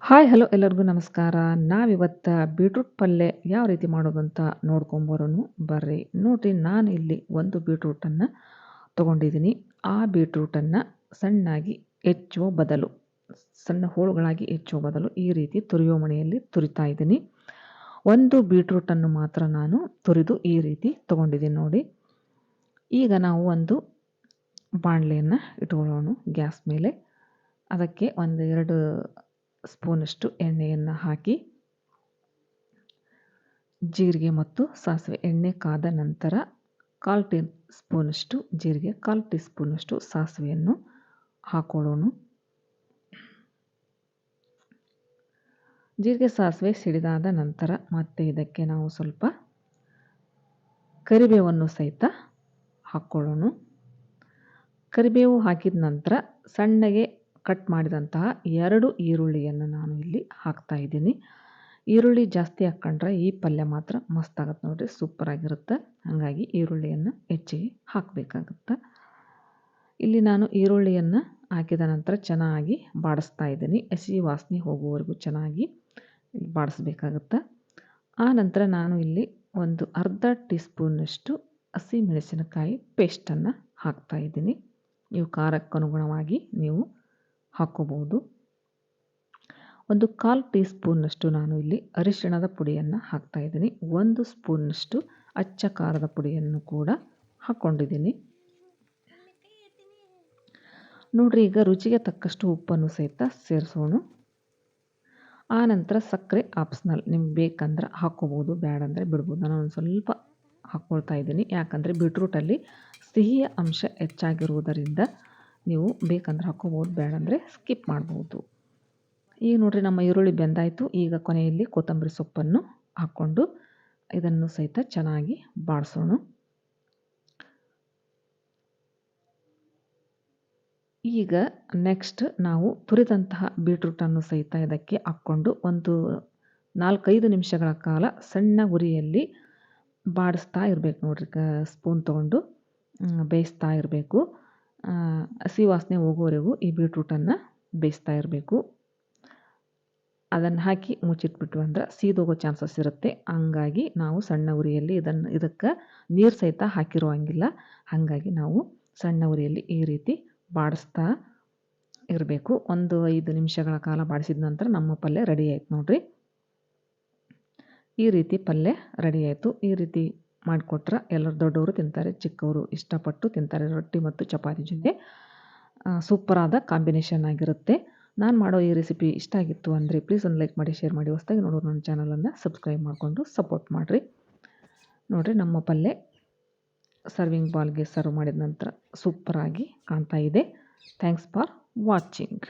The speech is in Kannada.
ಹಾಯ್ ಹಲೋ ಎಲ್ಲರಿಗೂ ನಮಸ್ಕಾರ. ನಾವಿವತ್ತು ಬೀಟ್ರೂಟ್ ಪಲ್ಯ ಯಾವ ರೀತಿ ಮಾಡೋದು ಅಂತ ನೋಡ್ಕೊಂಬರೋನು ಬರ್ರಿ. ನೋಡ್ರಿ, ನಾನು ಇಲ್ಲಿ ಒಂದು ಬೀಟ್ರೂಟನ್ನು ತೊಗೊಂಡಿದ್ದೀನಿ. ಆ ಬೀಟ್ರೂಟನ್ನು ಸಣ್ಣಾಗಿ ಹೆಚ್ಚುವ ಬದಲು, ಸಣ್ಣ ಹೋಳುಗಳಾಗಿ ಹೆಚ್ಚುವ ಬದಲು ಈ ರೀತಿ ತುರಿಯೋ ಮಣೆಯಲ್ಲಿ ತುರಿತಾ ಇದ್ದೀನಿ. ಒಂದು ಬೀಟ್ರೂಟನ್ನು ಮಾತ್ರ ನಾನು ತುರಿದು ಈ ರೀತಿ ತೊಗೊಂಡಿದ್ದೀನಿ ನೋಡಿ. ಈಗ ನಾವು ಒಂದು ಬಾಣಲೆಯನ್ನು ಇಟ್ಕೊಳ್ಳೋಣ ಗ್ಯಾಸ್ ಮೇಲೆ. ಅದಕ್ಕೆ ಒಂದು 2 ಸ್ಪೂನಷ್ಟು ಎಣ್ಣೆಯನ್ನು ಹಾಕಿ, ಜೀರಿಗೆ ಮತ್ತು ಸಾಸಿವೆ. ಎಣ್ಣೆ ಕಾದ ನಂತರ 1/4 ಟೀ ಸ್ಪೂನಷ್ಟು ಜೀರಿಗೆ, 1/4 ಟೀ ಸ್ಪೂನಷ್ಟು ಸಾಸಿವೆಯನ್ನು ಹಾಕೊಳ್ಳೋಣ. ಜೀರಿಗೆ ಸಾಸಿವೆ ಸಿಡಿದಾದ ನಂತರ ಮತ್ತೆ ಇದಕ್ಕೆ ನಾವು ಸ್ವಲ್ಪ ಕರಿಬೇವನ್ನು ಸಹಿತ ಹಾಕ್ಕೊಳ್ಳೋಣ. ಕರಿಬೇವು ಹಾಕಿದ ನಂತರ ಸಣ್ಣಗೆ ಕಟ್ ಮಾಡಿದಂತಹ 2 ಈರುಳ್ಳಿಯನ್ನು ನಾನು ಇಲ್ಲಿ ಹಾಕ್ತಾ ಇದ್ದೀನಿ. ಈರುಳ್ಳಿ ಜಾಸ್ತಿ ಹಾಕ್ಕೊಂಡ್ರೆ ಈ ಪಲ್ಯ ಮಾತ್ರ ಮಸ್ತ್ ಆಗುತ್ತೆ ನೋಡಿರಿ, ಸೂಪರ್ ಆಗಿರುತ್ತೆ. ಹಾಗಾಗಿ ಈರುಳ್ಳಿಯನ್ನು ಹೆಚ್ಚಿಗೆ ಹಾಕಬೇಕಾಗುತ್ತೆ. ಇಲ್ಲಿ ನಾನು ಈರುಳ್ಳಿಯನ್ನು ಹಾಕಿದ ನಂತರ ಚೆನ್ನಾಗಿ ಬಾಡಿಸ್ತಾ ಇದ್ದೀನಿ. ಹಸಿ ವಾಸನೆ ಹೋಗುವವರೆಗೂ ಚೆನ್ನಾಗಿ ಬಾಡಿಸ್ಬೇಕಾಗುತ್ತೆ. ಆ ನಂತರ ನಾನು ಇಲ್ಲಿ ಒಂದು ಅರ್ಧ ಟೀ ಸ್ಪೂನಷ್ಟು ಹಸಿ ಮೆಣಸಿನಕಾಯಿ ಪೇಸ್ಟನ್ನು ಹಾಕ್ತಾ ಇದ್ದೀನಿ. ನೀವು ಖಾರಕ್ಕನುಗುಣವಾಗಿ ನೀವು ಹಾಕ್ಕೋಬಹುದು. ಒಂದು 1/4 ಟೀ ಸ್ಪೂನಷ್ಟು ನಾನು ಇಲ್ಲಿ ಅರಿಶಿಣದ ಪುಡಿಯನ್ನು ಹಾಕ್ತಾ ಇದ್ದೀನಿ. 1 ಸ್ಪೂನಷ್ಟು ಅಚ್ಚ ಖಾರದ ಪುಡಿಯನ್ನು ಕೂಡ ಹಾಕ್ಕೊಂಡಿದ್ದೀನಿ. ನೋಡ್ರಿ, ಈಗ ರುಚಿಗೆ ತಕ್ಕಷ್ಟು ಉಪ್ಪನ್ನು ಸಹಿತ ಸೇರಿಸೋಣ. ಆ ನಂತರ ಸಕ್ಕರೆ ಆಪ್ಷನಲ್, ನಿಮ್ಗೆ ಬೇಕಂದ್ರೆ ಹಾಕ್ಕೋಬೋದು, ಬೇಡಂದರೆ ಬಿಡ್ಬೋದು. ನಾನು ಒಂದು ಸ್ವಲ್ಪ ಹಾಕ್ಕೊಳ್ತಾ ಇದ್ದೀನಿ, ಯಾಕಂದರೆ ಬೀಟ್ರೂಟಲ್ಲಿ ಸಿಹಿಯ ಅಂಶ ಹೆಚ್ಚಾಗಿರುವುದರಿಂದ ನೀವು ಬೇಕಂದ್ರೆ ಹಾಕ್ಕೋಬೋದು, ಬೇಡಂದರೆ ಸ್ಕಿಪ್ ಮಾಡ್ಬೋದು. ಈಗ ನೋಡ್ರಿ, ನಮ್ಮ ಈರುಳ್ಳಿ ಬೆಂದಾಯಿತು. ಈಗ ಕೊನೆಯಲ್ಲಿ ಕೊತ್ತಂಬರಿ ಸೊಪ್ಪನ್ನು ಹಾಕ್ಕೊಂಡು ಇದನ್ನು ಸಹಿತ ಚೆನ್ನಾಗಿ ಬಾಡಿಸೋಣ. ಈಗ ನೆಕ್ಸ್ಟ್ ನಾವು ತುರಿದಂತಹ ಬೀಟ್ರೂಟನ್ನು ಸಹಿತ ಇದಕ್ಕೆ ಹಾಕ್ಕೊಂಡು ಒಂದು 4-5 ನಿಮಿಷಗಳ ಕಾಲ ಸಣ್ಣ ಉರಿಯಲ್ಲಿ ಬಾಡಿಸ್ತಾ ಇರಬೇಕು ನೋಡ್ರಿ. ಸ್ಪೂನ್ ತೊಗೊಂಡು ಬೇಯಿಸ್ತಾ ಇರಬೇಕು. ಹಸಿ ವಾಸನೆ ಹೋಗೋವರೆಗೂ ಈ ಬೀಟ್ರೂಟನ್ನು ಬೇಯಿಸ್ತಾ ಇರಬೇಕು. ಅದನ್ನು ಹಾಕಿ ಮುಚ್ಚಿಟ್ಬಿಟ್ಟು ಅಂದ್ರೆ ಸೀದೋಗೋ ಚಾನ್ಸಸ್ ಇರುತ್ತೆ. ಹಂಗಾಗಿ ನಾವು ಸಣ್ಣ ಉರಿಯಲ್ಲಿ ಇದಕ್ಕೆ ನೀರು ಸಹಿತ ಹಾಕಿರೋ ಹಂಗಿಲ್ಲ. ಹಾಗಾಗಿ ನಾವು ಸಣ್ಣ ಉರಿಯಲ್ಲಿ ಈ ರೀತಿ ಬಾಡಿಸ್ತಾ ಇರಬೇಕು. ಒಂದು 5 ನಿಮಿಷಗಳ ಕಾಲ ಬಾಡಿಸಿದ ನಂತರ ನಮ್ಮ ಪಲ್ಯ ರೆಡಿ ಆಯ್ತು ನೋಡ್ರಿ. ಈ ರೀತಿ ಪಲ್ಯ ರೆಡಿ ಆಯಿತು. ಈ ರೀತಿ ಮಾಡಿಕೊಟ್ರೆ ಎಲ್ಲರೂ ದೊಡ್ಡವರು ತಿಂತಾರೆ, ಚಿಕ್ಕವರು ಇಷ್ಟಪಟ್ಟು ತಿಂತಾರೆ. ರೊಟ್ಟಿ ಮತ್ತು ಚಪಾತಿ ಜೊತೆ ಸೂಪರಾದ ಕಾಂಬಿನೇಷನ್ ಆಗಿರುತ್ತೆ. ನಾನು ಮಾಡೋ ಈ ರೆಸಿಪಿ ಇಷ್ಟ ಆಗಿತ್ತು ಅಂದರೆ ಪ್ಲೀಸ್ ಒಂದು ಲೈಕ್ ಮಾಡಿ, ಶೇರ್ ಮಾಡಿ. ಹೊಸದಾಗಿ ನೋಡೋರು ನನ್ನ ಚಾನಲನ್ನು ಸಬ್ಸ್ಕ್ರೈಬ್ ಮಾಡಿಕೊಂಡು ಸಪೋರ್ಟ್ ಮಾಡಿರಿ. ನೋಡಿರಿ, ನಮ್ಮ ಪಲ್ಯ ಸರ್ವಿಂಗ್ ಬಾಲ್ಗೆ ಸರ್ವ್ ಮಾಡಿದ ನಂತರ ಸೂಪರಾಗಿ ಕಾಣ್ತಾ ಇದೆ. Thanks for watching.